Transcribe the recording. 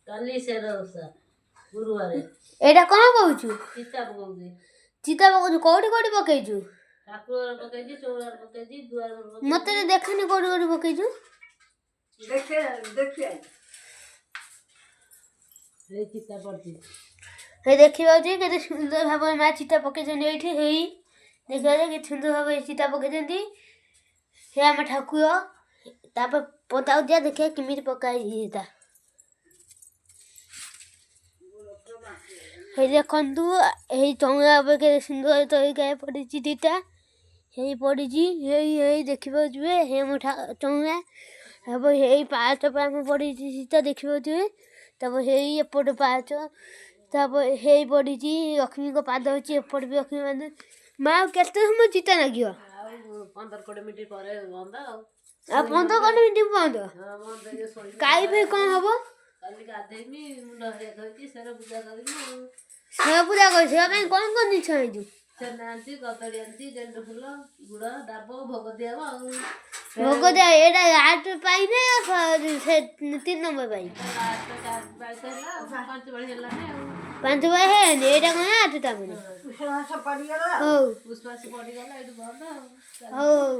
କାଲି ସେର ଓଷା ଗୁରୁବାରେ। ଏଇଟା କ'ଣ କହୁଛୁ? ଚିତା ପକଉଛି। ଚିତା ପକଉଛୁ କୋଉଠି କୋଉଠି ପକେଇଛୁ? ଠାକୁର ପକେଇଛି, ଚଉରାରେ ପକେଇଛି, ଦୁଆର ପକେଇଛି। ମତେ ତ ଦେଖାନି କୋଉଠି କୋଉଠି ପକେଇଛୁ। ଦେଖିଆ ଏଇ ଚିତା ପଡିଛି। ହେଇ ଦେଖିପାରୁଛି କେତେ ସୁନ୍ଦର ଭାବରେ ମା ଚିତା ପକେଇଛନ୍ତି ଏଇଠି। ହେଇ ଦେଖିବାରେ କେତେ ସୁନ୍ଦର ଭାବରେ ଚିତା ପକେଇଛନ୍ତି। ସେ ଆମ ଠାକୁର। ତାପରେ ପତାକୁ ଦିଆ ଦେଖିବା କେମିତି ପକା ହେଇଛି ଚିତା। ହେଇ ଦେଖନ୍ତୁ ଏଇ ଚଉରା ଉପରେ କେତେ ସୁନ୍ଦର ତରିକାରେ ପଡ଼ିଛି ଚିତା। ହେଇ ପଡ଼ିଛି ହେଇ ହେଇ ଦେଖିପାରୁଥିବେ ହେଇ ଆମ ଚଉରା। ତାପରେ ହେଇ ପାହାଚ ଉପରେ ଆମେ ପଡ଼ିଛି ଚିତା ଦେଖିପାରୁଥିବେ। ତାପରେ ହେଇ ଏପଟେ ପାହାଚ। ତାପରେ ହେଇ ପଡ଼ିଛି ଲକ୍ଷ୍ମୀଙ୍କ ପାଦ ଅଛି। ଏପଟେ ବି ଲକ୍ଷ୍ମୀ ପାଦ। ମା ଆଉ କେତେ ସମୟ ଚିତା ଲାଗିବ? ଆଉ 15-20 ମିନିଟ୍ ପରେ ବନ୍ଦ। ଆଉ 15-20 ମିନିଟ୍ ବନ୍ଦ। କାଇ ଭାଇ କ'ଣ ହବ? କାଲି ଗାଧେଇମି, ମୁଣ୍ଡ ହରିଆ ଧୋଇକି ସେର ପୂଜା କରିମି। ସେର ପୂଜା କରି ସେରା ପାଇଁ କ'ଣ କ'ଣ ଜିନିଷ ଆଣିଛୁ? ଛେନା ଆଣିଛି, କଦଳୀ ଆଣିଛି, ଗେଣ୍ଡୁ ଫୁଲ, ଗୁଡ଼, ଡାବ ଭୋଗ ଦିଆହବ। ଆଉ ଭୋଗ ଦିଆ ଏଇଟା ଲାଷ୍ଟ ପାଇଁ ନା ସେ 3 ନମ୍ବର ପାଇଁ? 5 ପାଳି ହେଲାନି ଆଉ। 5 ପାଳି ହେଇନି ଏଇଟା କ'ଣ ଆଠ ତା ମାନେ? ହଉ ପୁଷ୍ପାସି ପଡ଼ିଗଲା ଏଇଠୁ ବନ୍ଦ ଆଉ। ହଉ।